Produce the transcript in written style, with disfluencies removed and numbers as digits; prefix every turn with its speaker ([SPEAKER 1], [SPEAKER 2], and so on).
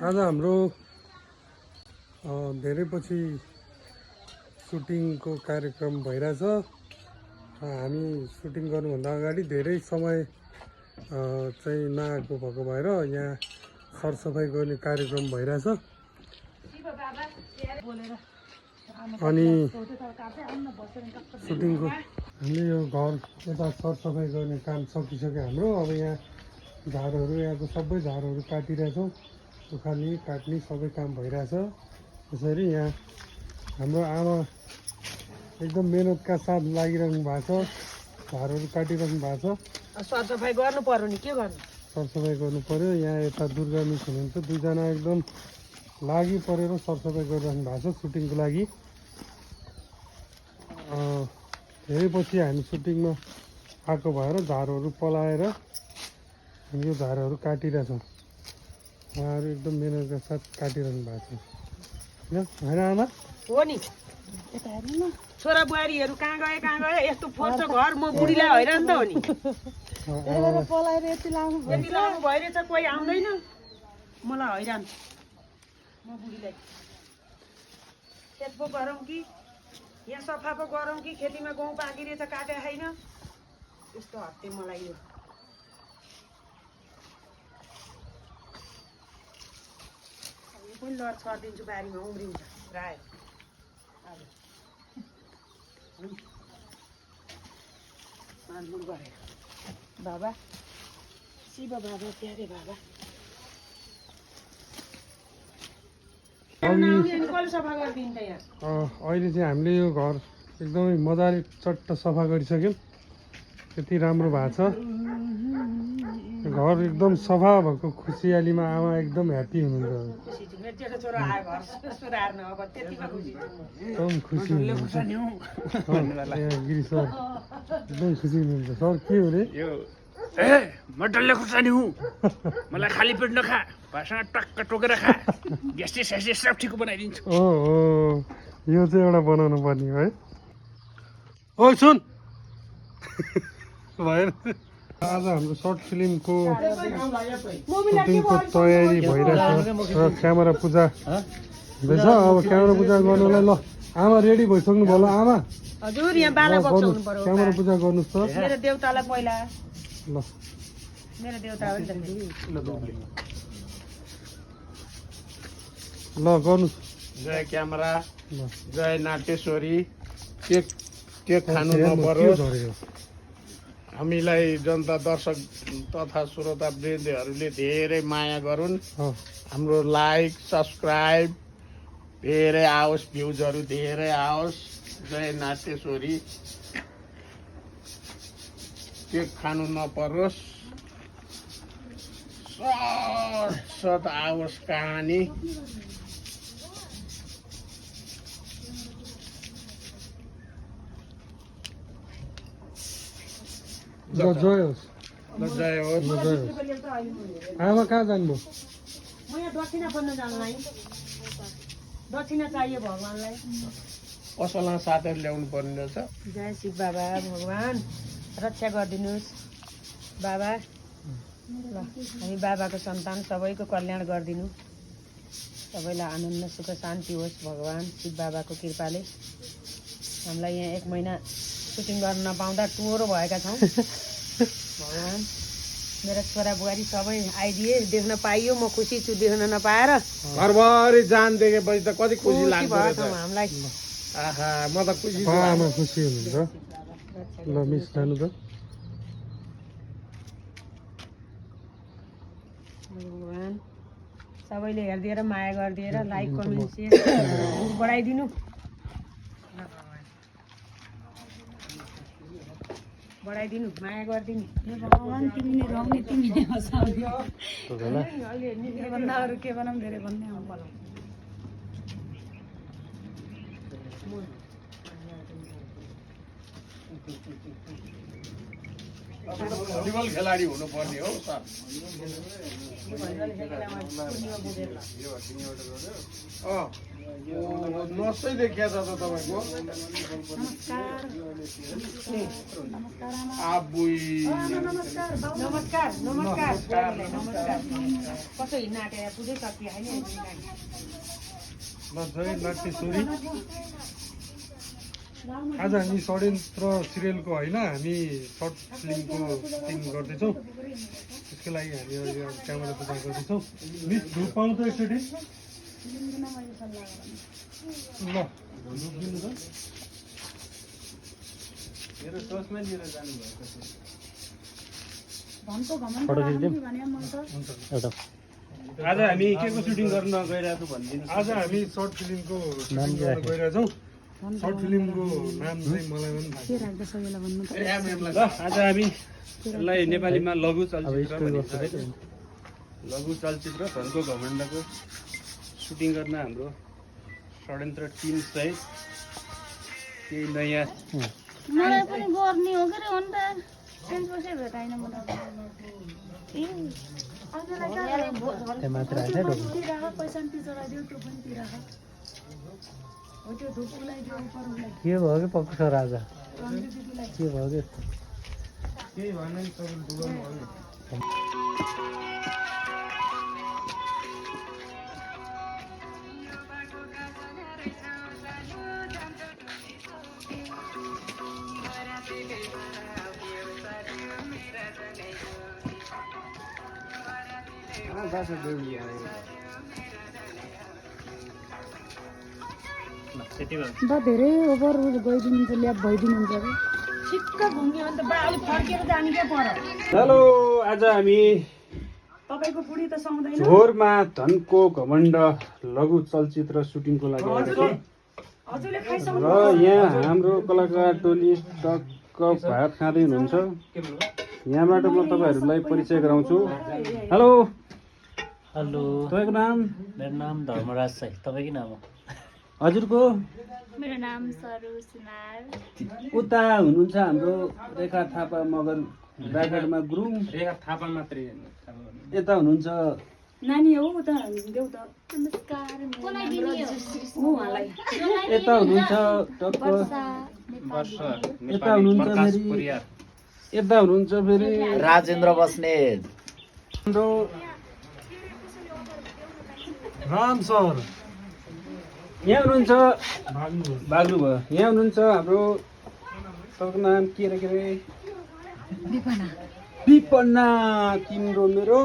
[SPEAKER 1] आज हाम्रो धेरै पछि सुटिङको कार्यक्रम भइरहेछ। हामी सुटिङ गर्नुभन्दा अगाडि धेरै समय चाहिँ नआएको भएको भएर यहाँ सरसफाइ गर्ने कार्यक्रम भइरहेछ। अनि सुटिङको हामीले यो घर यता सरसफाइ गर्ने काम सकिसक्यो हाम्रो। अब यहाँ झारहरू यहाँको सबै झारहरू काटिरहेछौँ। उखाल्ने काट्ने सबै काम भइरहेछ। त्यसरी यहाँ हाम्रो आमा एकदम मेहनतका साथ लागिरहनु भएको छ। झारहरू काटिरहनु भएको छ।
[SPEAKER 2] सरसफाइ गर्नु पर्यो नि, के गर्नु,
[SPEAKER 1] सरसफाइ गर्नु पर्यो। यहाँ यता दुर्गा मिस हुनुहुन्छ, दुईजना एकदम लागि परेर सरसफाइ गरिरहनु भएको छ सुटिङको लागि। धेरै पछि हामी सुटिङमा आएको भएर झारहरू पलाएर यो झारहरू काटिरहेछौँ। उहाँहरू एकदम मेहनतका साथ काटिरहनु भएको छ होइन आमा?
[SPEAKER 2] हो नि। छोरा बुहारीहरू कहाँ गए यस्तो फोर्छ घर, म बुढीलाई हैरान त हो नि। यति लामो भइरहेछ, कोही आउँदैन, मलाई हैरान। म बुढीलाई खेत पो गरौँ कि यहाँ सफा पो गरौँ कि खेतीमा गहुँ पाकिरहेछ काटे छैन, यस्तो हट्टे मलाई यो। पनि लड छरिदिन्छु, बारीमा उम्रिन्छ प्राय। मानमुन गरेर बाबा, शिव बाबा, प्यारे बाबा।
[SPEAKER 1] अहिले चाहिँ हामीले यो घर एकदमै मजाले चट्ट सफा गरिसक्यौँ। यति राम्रो भएको छ घर, एकदम सफा भएको खुसियालीमा आमा एकदम ह्याप्पी हुनुहुन्छ। एकदम खुसी हुनुहुन्छ गिरी सर, एकदम खुसी हुनुहुन्छ। सर के हो रे?
[SPEAKER 3] म डल्ले खुर्सानी हुँ, मलाई खाली पेट नखा, भाषामा टक्क टोकेर खा, ग्यास्ट्रिक स्यास्ट्रिक सब ठिक बनाइदिन्छु।
[SPEAKER 1] ओ यो चाहिँ एउटा बनाउनु पर्ने है। ओ सुन भएन। आज हाम्रो सर्ट फिल्मको सुटिङको तयारी भइरहेछ र क्यामेरा पूजा हुँदैछ। अब क्यामेरा पूजा गर्नलाई ल आमा रेडी भइसक्नु भयो। ल आमा
[SPEAKER 2] हजुर, यहाँ बाला बक्साउनु पर्यो।
[SPEAKER 1] क्यामेरा पूजा गर्नुहोस् त।
[SPEAKER 2] मेरो देउतालाई पहिला,
[SPEAKER 1] ल
[SPEAKER 2] मेरो देउता हो नि त।
[SPEAKER 1] ल गर्नुहोस्।
[SPEAKER 3] जय क्यामेरा,
[SPEAKER 1] ल
[SPEAKER 3] जय नाट्यश्वरी। केक खानु नपरोस्। हामीलाई जनता दर्शक तथा श्रोता वृन्दहरूले धेरै माया गरून्। हाम्रो लाइक सब्सक्राइब धेरै आओस्, भ्युजहरू धेरै आओस्। जय नाट्यश्वरी। केक खानु नपरोस्, सत आओस् कहानी।
[SPEAKER 1] जय होस्,
[SPEAKER 3] जय होस्।
[SPEAKER 1] आमा कहाँ जानुभयो?
[SPEAKER 2] म यहाँ दक्षिणा बन्न जानलाई, दक्षिणा चाहियो भगवान्लाई।
[SPEAKER 3] पसलमा साथीहरू ल्याउनु पर्ने रहेछ।
[SPEAKER 2] जय शिव बाबा, भगवान् रक्षा गरिदिनुहोस् बाबा। ल हामी बाबाको सन्तान, सबैको कल्याण गरिदिनु, सबैलाई आनन्द सुख शान्ति होस् भगवान्। शिव बाबाको कृपाले हामीलाई यहाँ 1 महिना सुटिङ गर्न नपाउँदा टुरो भएका छौँ भगवान्। मेरा छोरा बुहारी सबै आइदिए, देख्न पाइयो, म खुसी छु देख्न नपाएर।
[SPEAKER 3] घरभरि जान देखेपछि त कति खुसी लाग्छ
[SPEAKER 2] हामीलाई।
[SPEAKER 3] आहा, म त खुसी छु।
[SPEAKER 1] आमा खुसी हुनुहुन्छ। ल मिस खानु त।
[SPEAKER 2] भगवान् सबैले हेरिदिएर माया गरिदिएर लाइक कमेन्ट सेयर बढाइदिनु। बढाइदिनु, माया गरिदिनु भगवान्। तिमी नै रहने, तिमी नै हँसाउने। भन्दा अरू के बनाऊँ, धेरै भन्ने
[SPEAKER 3] भलिबल खेलाडी हुनुपर्ने हो सर।
[SPEAKER 1] नसै देखिया छ त तपाईँको आबुई
[SPEAKER 2] नमस्कार नमस्कार नमस्कार कसो हिँड्न आँटेर पुरै सकियो होइन
[SPEAKER 1] ल जय नाट्यश्वरी आज हामी षड्यन्त्र सिरियलको होइन हामी सर्ट फिल्मको सुटिङ गर्दैछौँ त्यसको लागि हामी अहिले अब क्यामेरा पूजा गर्दैछौँ मिस धुप पाउँछ एकचोटि ल धुप दिनु त मेरो टसमै लिएर जानुभएको
[SPEAKER 3] आज हामी के को सुटिङ गर्न गइरहेको छु भनिदिनु।
[SPEAKER 1] आज हामी सर्ट फिल्मको सुटिङ गर्न गइरहेछौँ सर्ट फिल्मको नाम चाहिँ मलाई पनि थाहा छैन।
[SPEAKER 3] ल आज हामी यसलाई नेपालीमा लघु चलचित्र भनिन्छ। लघु चलचित्र धनको घमण्डको सुटिङ गर्न हाम्रो षड्यन्त्र टिम सहित केही नयाँ
[SPEAKER 4] मलाई पनि गर्ने हो के रे अन्त चेन्ज बसै भेटाइन मलाई
[SPEAKER 5] के भयो कि पक्क छ राजा के भयो कि यस्तो
[SPEAKER 1] केही भएन नि तपाईँले डुबाउनु भयो
[SPEAKER 4] धेरै ओभर गइदिनुहुन्छ ल्याब भइदिनुहुन्छ कि
[SPEAKER 2] ठिक्क घुम्यो भने त बा अलिक फर्केर जाने क्या पर
[SPEAKER 3] हेलो आज हामी
[SPEAKER 2] तपाईँको बुढी त सुहाउँदैन
[SPEAKER 3] झोरमा धनको घमण्ड लघु चलचित्र सुटिङको लागि आएको छौँ।
[SPEAKER 2] हजुरले खाइसक्नु
[SPEAKER 3] र यहाँ हाम्रो कलाकार टोली टक्क भात खाँदै हुनुहुन्छ। यहाँबाट म तपाईँहरूलाई परिचय गराउँछु। हेलो
[SPEAKER 5] हेलो
[SPEAKER 3] तपाईँको नाम?
[SPEAKER 5] मेरो नाम धर्मराज साई तपाईँकै नाम हो
[SPEAKER 3] हजुरको?
[SPEAKER 4] मेरो नाम सरू सुनार
[SPEAKER 3] उता हुनुहुन्छ हाम्रो रेखा थापा मगर रायगढमा गुरुङ।
[SPEAKER 5] रेखा थापा मात्रै
[SPEAKER 3] यता हुनुहुन्छ
[SPEAKER 2] नानी हो उता देऊ त
[SPEAKER 4] नमस्कार
[SPEAKER 3] यता हुनुहुन्छ टक्क यता हुनुहुन्छ फेरि यता हुनुहुन्छ फेरि
[SPEAKER 5] राजेन्द्र बस्नेत
[SPEAKER 3] हाम्रो
[SPEAKER 1] राम सर
[SPEAKER 3] यहाँ हुनुहुन्छ
[SPEAKER 1] भाग्नु
[SPEAKER 3] बाग्लु भयो। यहाँ हुनुहुन्छ हाम्रो तपाईँको नाम के अरे विपन्ना तिम्रो मेरो